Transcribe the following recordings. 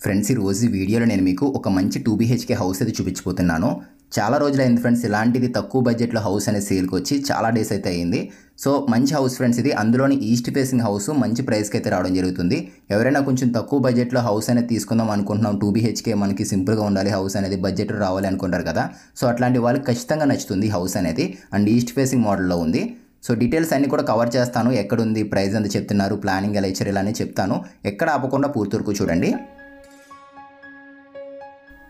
Friends ఈ రోజు వీడియోలో నేను మీకు ఒక మంచి 2 BHK హౌస్ అయితే చూపించబోతున్నాను. చాలా రోజులైంది ఫ్రెండ్స్ ఇలాంటిది తక్కువ బడ్జెట్లో హౌస్ అనేది సేల్కి వచ్చి చాలా డేస్ అయితే అయింది. సో మంచి హౌస్ ఫ్రెండ్స్ ఇది, అందులోని ఈస్ట్ ఫేసింగ్ హౌస్ మంచి ప్రైస్కి అయితే రావడం జరుగుతుంది. ఎవరైనా కొంచెం తక్కువ బడ్జెట్లో హౌస్ అనేది తీసుకుందాం అనుకుంటున్నాం, 2 BHK మనకి సింపుల్గా ఉండాలి హౌస్ అనేది, బడ్జెట్ రావాలి అనుకుంటారు కదా. సో అట్లాంటి వాళ్ళకి ఖచ్చితంగా నచ్చుతుంది హౌస్ అనేది. అండ్ ఈస్ట్ ఫేసింగ్ మోడల్లో ఉంది. సో డీటెయిల్స్ అన్నీ కూడా కవర్ చేస్తాను. ఎక్కడుంది, ప్రైస్ ఎంత చెప్తున్నారు, ప్లానింగ్ ఎలా ఇచ్చారు, ఇలానే చెప్తాను. ఎక్కడ ఆపకుండా పూర్తి వరకు చూడండి.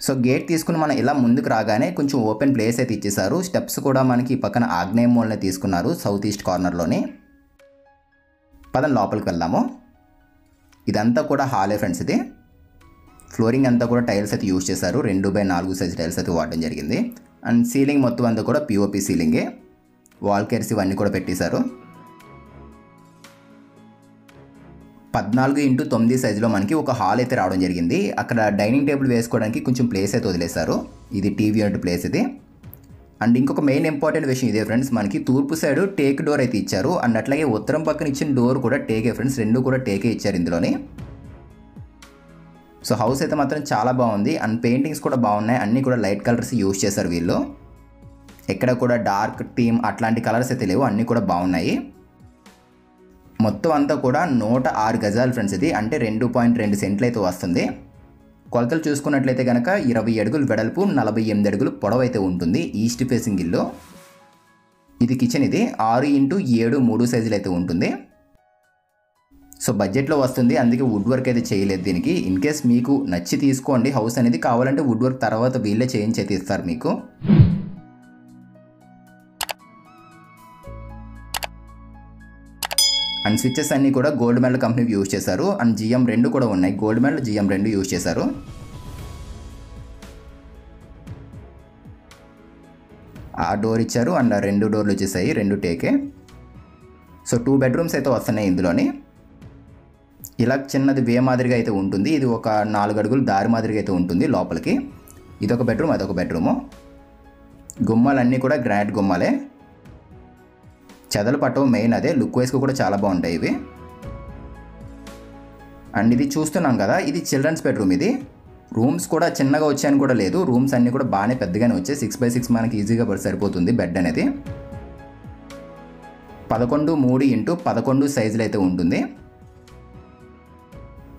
సో గేట్ తీసుకుని మనం ఇలా ముందుకు రాగానే కొంచెం ఓపెన్ ప్లేస్ అయితే ఇచ్చేసారు. స్టెప్స్ కూడా మనకి పక్కన ఆగ్నేయ మూలనే తీసుకున్నారు, సౌత్ ఈస్ట్ కార్నర్లోని. పదం లోపలికి వెళ్దాము. ఇదంతా కూడా హాలే ఫ్రెండ్స్. ఇది ఫ్లోరింగ్ అంతా కూడా టైల్స్ అయితే యూజ్ చేశారు. 2x4 సైజ్ టైల్స్ అయితే వాడడం జరిగింది. అండ్ సీలింగ్ మొత్తం అంతా కూడా POP సీలింగే. వాల్ కేర్స్ ఇవన్నీ కూడా పెట్టేశారు. 14x9 సైజులో మనకి ఒక హాల్ అయితే రావడం జరిగింది. అక్కడ డైనింగ్ టేబుల్ వేసుకోవడానికి కొంచెం ప్లేస్ అయితే వదిలేశారు. ఇది టీవీ యూనిట్ ప్లేస్ ఇది. అండ్ ఇంకొక మెయిన్ ఇంపార్టెంట్ విషయం ఇదే ఫ్రెండ్స్, మనకి తూర్పు సైడ్ టేక్ డోర్ అయితే ఇచ్చారు. అండ్ అట్లాగే ఉత్తరం పక్కన ఇచ్చిన డోర్ కూడా టేకే ఫ్రెండ్స్, రెండు కూడా టేకే ఇచ్చారు ఇందులోని. సో హౌస్ అయితే మాత్రం చాలా బాగుంది. అండ్ పెయింటింగ్స్ కూడా బాగున్నాయి, అన్నీ కూడా లైట్ కలర్స్ యూజ్ చేశారు వీళ్ళు. ఎక్కడ కూడా డార్క్ థీమ్ అట్లాంటి కలర్స్ అయితే లేవు, అన్నీ కూడా బాగున్నాయి. మొత్తం అంతా కూడా 106 గజాలు ఫ్రెండ్స్ ఇది, అంటే 2.2 సెంట్లు అయితే వస్తుంది. కొలతలు చూసుకున్నట్లయితే కనుక 20 అడుగులు వెడల్పు, 48 అడుగులు పొడవు అయితే ఉంటుంది. ఈస్ట్ ఫేసింగ్ ఇల్లు ఇది. కిచెన్ ఇది 6x7 3 సైజులు అయితే ఉంటుంది. సో బడ్జెట్లో వస్తుంది, అందుకే వుడ్ వర్క్ అయితే చేయలేదు దీనికి. ఇన్ కేస్ మీకు నచ్చి తీసుకోండి హౌస్ అనేది, కావాలంటే వుడ్ వర్క్ తర్వాత వీళ్ళే చేయించి అయితే ఇస్తారు మీకు. అండ్ స్విచ్చెస్ అన్నీ కూడా గోల్డ్ మెడల్ కంపెనీ యూజ్ చేశారు. అండ్ GM 2 కూడా ఉన్నాయి, గోల్డ్ మెడల్ GM 2 యూజ్ చేశారు. ఆ డోర్ ఇచ్చారు. అండ్ 2 డోర్లు వచ్చేసాయి, 2 టేకే. సో 2 బెడ్రూమ్స్ అయితే వస్తున్నాయి ఇందులోని. ఇలా చిన్నది వే మాదిరిగా అయితే ఉంటుంది. ఇది ఒక 4 అడుగులు దారి మాదిరిగా అయితే ఉంటుంది లోపలికి. ఇదొక బెడ్రూమ్, అదొక బెడ్రూము. గుమ్మాలన్నీ కూడా గ్రానైట్ గుమ్మాలే. చెదలు పట్టవు మెయిన్ అదే, లుక్ వైస్గా కూడా చాలా బాగుంటాయి ఇవి. అండ్ ఇది చూస్తున్నాం కదా, ఇది చిల్డ్రన్స్ బెడ్రూమ్. ఇది రూమ్స్ కూడా చిన్నగా వచ్చాయని కూడా లేదు, రూమ్స్ అన్నీ కూడా బాగానే పెద్దగానే వచ్చాయి. 6x6 మనకి ఈజీగా సరిపోతుంది బెడ్ అనేది. 11x3 సైజులు అయితే ఉంటుంది.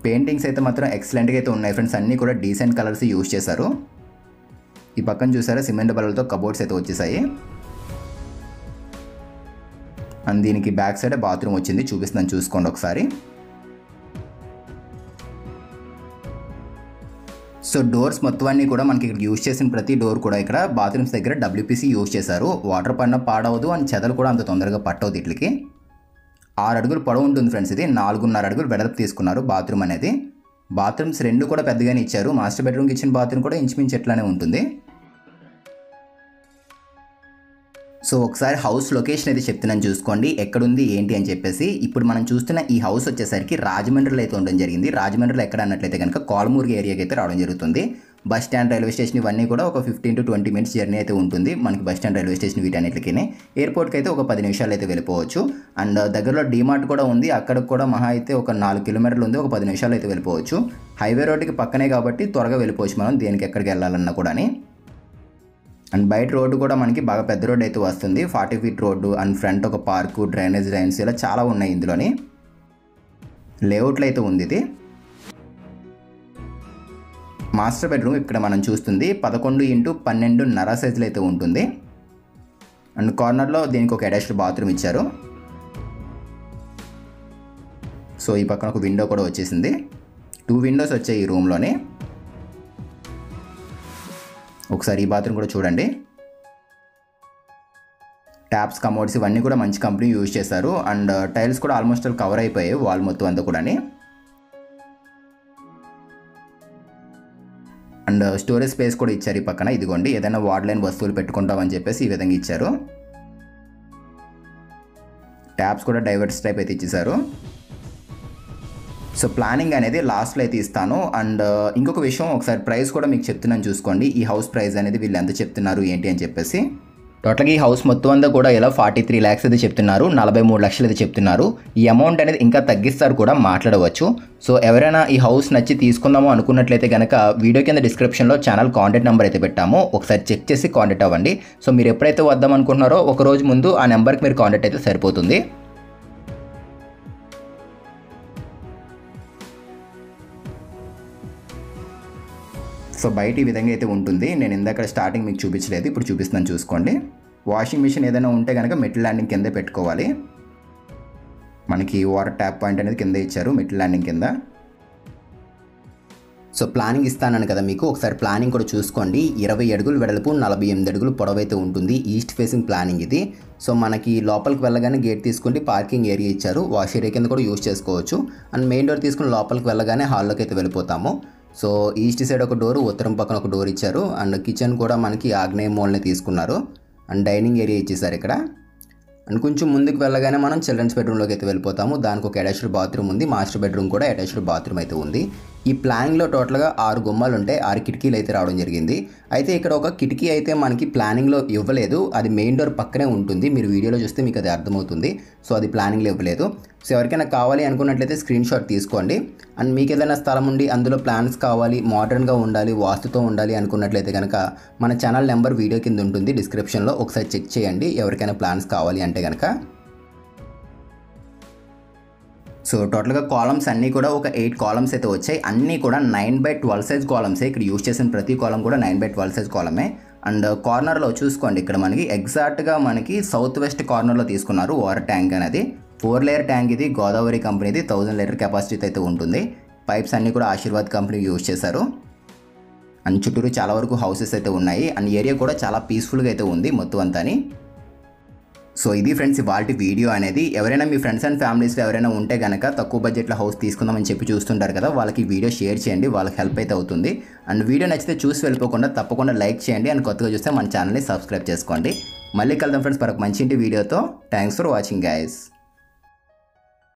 పెయింటింగ్స్ అయితే మాత్రం ఎక్సలెంట్గా అయితే ఉన్నాయి ఫ్రెండ్స్, అన్నీ కూడా డీసెంట్ కలర్స్ యూజ్ చేశారు. ఈ పక్కన చూసారా సిమెంట్ బల్లలతో కబోర్డ్స్ అయితే వచ్చేసాయి. అండ్ దీనికి బ్యాక్ సైడ్ బాత్రూమ్ వచ్చింది, చూపిస్తున్నాను చూసుకోండి ఒకసారి. సో డోర్స్ మొత్తం అన్నీ కూడా మనకి ఇక్కడ యూజ్ చేసిన ప్రతి డోర్ కూడా ఇక్కడ బాత్రూమ్స్ దగ్గర WPC యూజ్ చేశారు. వాటర్ పడినా పాడవదు, అండ్ చెదలు కూడా అంత తొందరగా పట్టవద్దు. వీటికి 6 అడుగులు పొడవు ఉంటుంది ఫ్రెండ్స్. ఇది 4.5 అడుగులు వెడల్పు తీసుకున్నారు బాత్రూమ్ అనేది. బాత్రూమ్స్ 2 కూడా పెద్దగానే ఇచ్చారు. మాస్టర్ బెడ్రూమ్కి ఇచ్చిన బాత్రూమ్ కూడా ఇంచుమించు ఎట్లానే ఉంటుంది. సో ఒకసారి హౌస్ లొకేషన్ అయితే చెప్తున్నాను చూసుకోండి, ఎక్కడుంది ఏంటి అని చెప్పేసి. ఇప్పుడు మనం చూస్తున్న ఈ హౌస్ వచ్చేసరికి రాజమండ్రిలో అయితే ఉండడం జరిగింది. రాజమండ్రిలో ఎక్కడ అన్నట్లయితే కనుక కోలమూరు ఏరియాకి అయితే రావడం జరుగుతుంది. బస్ స్టాండ్, రైల్వే స్టేషన్ ఇవన్నీ కూడా ఒక 15 to 20 మినిట్స్ జర్నీ అయితే ఉంటుంది మనకి. బస్ స్టాండ్, రైల్వే స్టేషన్ వీటన్నిటికీ. ఎయిర్పోర్ట్కి అయితే ఒక 10 నిమిషాలు అయితే వెళ్ళిపోవచ్చు. అండ్ దగ్గరలో డీమార్ట్ కూడా ఉంది, అక్కడికి కూడా మహా అయితే ఒక 4 కిలోమీటర్లు ఉంది, ఒక 10 నిమిషాలు అయితే వెళ్ళిపోవచ్చు. హైవే రోడ్డుకి పక్కనే కాబట్టి త్వరగా వెళ్ళిపోవచ్చు మనం దేనికి ఎక్కడికి వెళ్ళాలన్నా కూడా. అండ్ బయట రోడ్డు కూడా మనకి బాగా పెద్ద రోడ్డు అయితే వస్తుంది, 40 ఫీట్ రోడ్డు. అండ్ ఫ్రంట్ ఒక పార్కు, డ్రైనేజ్ లైన్స్ ఇలా చాలా ఉన్నాయి ఇందులోని. లేఅవుట్లో అయితే ఉంది ఇది. మాస్టర్ బెడ్రూమ్ ఇక్కడ మనం చూస్తుంది 11x12.5 సైజులు అయితే ఉంటుంది. అండ్ కార్నర్లో దీనికి ఒక అటాచ్డ్ బాత్రూమ్ ఇచ్చారు. సో ఈ పక్కన ఒక విండో కూడా వచ్చేసింది. 2 విండోస్ వచ్చాయి ఈ రూమ్లోని. ఒకసారి ఈ బాత్రూమ్ కూడా చూడండి. ట్యాప్స్, కమోడ్స్ ఇవన్నీ కూడా మంచి కంపెనీ యూజ్ చేశారు. అండ్ టైల్స్ కూడా ఆల్మోస్ట్ కవర్ అయిపోయాయి వాల్ మొత్తం అంతా కూడా. అండ్ స్టోరేజ్ స్పేస్ కూడా ఇచ్చారు ఈ పక్కన. ఇదిగోండి, ఏదైనా వాడలేని వస్తువులు పెట్టుకుంటామని చెప్పేసి ఈ విధంగా ఇచ్చారు. ట్యాప్స్ కూడా డైవర్స్ టైప్ అయితే ఇచ్చేసారు. సో ప్లానింగ్ అనేది లాస్ట్లో అయితే ఇస్తాను. అండ్ ఇంకొక విషయం, ఒకసారి ప్రైస్ కూడా మీకు చెప్తున్నాను చూసుకోండి. ఈ హౌస్ ప్రైస్ అనేది వీళ్ళు ఎంత చెప్తున్నారు ఏంటి అని చెప్పేసి. టోటల్గా ఈ హౌస్ మొత్తం అంతా కూడా ఇలా 43 lakhs అయితే చెప్తున్నారు, 43 లక్షలు అయితే చెప్తున్నారు. ఈ అమౌంట్ అనేది ఇంకా తగ్గిస్తారు కూడా, మాట్లాడవచ్చు. సో ఎవరైనా ఈ హౌస్ నచ్చి తీసుకుందాము అనుకున్నట్లయితే కనుక వీడియో కింద డిస్క్రిప్షన్లో ఛానల్ కాంటాక్ట్ నెంబర్ అయితే పెట్టాము, ఒకసారి చెక్ చేసి కాంటాక్ట్ అవ్వండి. సో మీరు ఎప్పుడైతే వద్దాం అనుకుంటున్నారో ఒక రోజు ముందు ఆ నెంబర్కి మీరు కాంటాక్ట్ అయితే సరిపోతుంది. సో బయట ఈ విధంగా అయితే ఉంటుంది. నేను ఇందాక స్టార్టింగ్ మీకు చూపించలేదు, ఇప్పుడు చూపిస్తున్నాను చూసుకోండి. వాషింగ్ మిషన్ ఏదైనా ఉంటే కనుక మెటల్ ల్యాండింగ్ కింద పెట్టుకోవాలి. మనకి వాటర్ ట్యాప్ పాయింట్ అనేది కింద ఇచ్చారు మెటల్ ల్యాండింగ్ కింద. సో ప్లానింగ్ ఇస్తానని కదా మీకు, ఒకసారి ప్లానింగ్ కూడా చూసుకోండి. 20 అడుగులు వెడల్పు, 48 అడుగులు పొడవు అయితే ఉంటుంది. ఈస్ట్ ఫేసింగ్ ప్లానింగ్ ఇది. సో మనకి లోపలికి వెళ్ళగానే గేట్ తీసుకుంటే పార్కింగ్ ఏరియా ఇచ్చారు, వాష్ ఏరియా కింద కూడా యూజ్ చేసుకోవచ్చు. అండ్ మెయిన్ డోర్ తీసుకుని లోపలికి వెళ్ళగానే హాల్లోకి అయితే వెళ్ళిపోతాము. సో ఈస్ట్ సైడ్ ఒక డోరు, ఉత్తరం పక్కన ఒక డోర్ ఇచ్చారు. అండ్ కిచెన్ కూడా మనకి ఆగ్నేయ మూలని తీసుకున్నారు. అండ్ డైనింగ్ ఏరియా ఇచ్చేసారు ఇక్కడ. అండ్ కొంచెం ముందుకు వెళ్ళగానే మనం చిల్డ్రన్స్ బెడ్రూమ్లోకి అయితే వెళ్ళిపోతాము. దానికి ఒక అటాచ్డ్ బాత్రూమ్ ఉంది, మాస్టర్ బెడ్రూమ్ కూడా అటాచ్డ్ బాత్రూమ్ అయితే ఉంది. ఈ ప్లానింగ్లో టోటల్గా 6 గుమ్మాలు ఉంటాయి, 6 కిటికీలు అయితే రావడం జరిగింది. అయితే ఇక్కడ ఒక కిటికీ అయితే మనకి ప్లానింగ్లో ఇవ్వలేదు, అది మెయిన్ డోర్ పక్కనే ఉంటుంది. మీరు వీడియోలో చూస్తే మీకు అది అర్థమవుతుంది. సో అది ప్లానింగ్లో ఇవ్వలేదు. సో ఎవరికైనా కావాలి అనుకున్నట్లయితే స్క్రీన్ షాట్ తీసుకోండి. అండ్ మీకు ఏదైనా స్థలం ఉండి అందులో ప్లాన్స్ కావాలి, మోడర్న్గా ఉండాలి, వాస్తుతో ఉండాలి అనుకున్నట్లయితే కనుక మన ఛానల్ నెంబర్ వీడియో కింద ఉంటుంది డిస్క్రిప్షన్లో, ఒకసారి చెక్ చేయండి ఎవరికైనా ప్లాన్స్ కావాలి అంటే కనుక. సో టోటల్గా కాలమ్స్ అన్నీ కూడా ఒక 8 కాలమ్స్ అయితే వచ్చాయి. అన్నీ కూడా 9/12 సైజ్ కాలమ్సే. ఇక్కడ యూజ్ చేసిన ప్రతి కాలం కూడా 9/12 సైజ్ కాలమే. అండ్ కార్నర్లో చూసుకోండి, ఇక్కడ మనకి ఎగ్జాక్ట్గా మనకి సౌత్ వెస్ట్ కార్నర్లో తీసుకున్నారు వాటర్ ట్యాంక్ అనేది. 4 లేయర్ ట్యాంక్ ఇది, గోదావరి కంపెనీది, 1000 లీటర్ కెపాసిటీ అయితే ఉంటుంది. పైప్స్ అన్నీ కూడా ఆశీర్వాద్ కంపెనీ యూజ్ చేశారు. అండ్ చుట్టూరు చాలా వరకు హౌసెస్ అయితే ఉన్నాయి. అండ్ ఏరియా కూడా చాలా పీస్ఫుల్గా అయితే ఉంది మొత్తం అంతాని. సో ఇది ఫ్రెండ్స్ ఇవాల్టి వీడియో అనేది. ఎవరైనా మీ ఫ్రెండ్స్ అండ్ ఫ్యామిలీస్లో ఎవరైనా ఉంటే కనుక తక్కువ బడ్జెట్లో హౌస్ తీసుకుందామని చెప్పి చూస్తుంటారు కదా, వాళ్ళకి వీడియో షేర్ చేయండి, వాళ్ళకి హెల్ప్ అయితే అవుతుంది. అండ్ వీడియో నచ్చితే చూసి వెళ్ళిపోకుండా తప్పకుండా లైక్ చేయండి. అండ్ కొత్తగా చూస్తే మన ఛానల్ని సబ్స్క్రైబ్ చేసుకోండి. మళ్ళీ కలుద్దాం ఫ్రెండ్స్ మరొక మంచి ఇంటి వీడియోతో. Thanks for watching guys.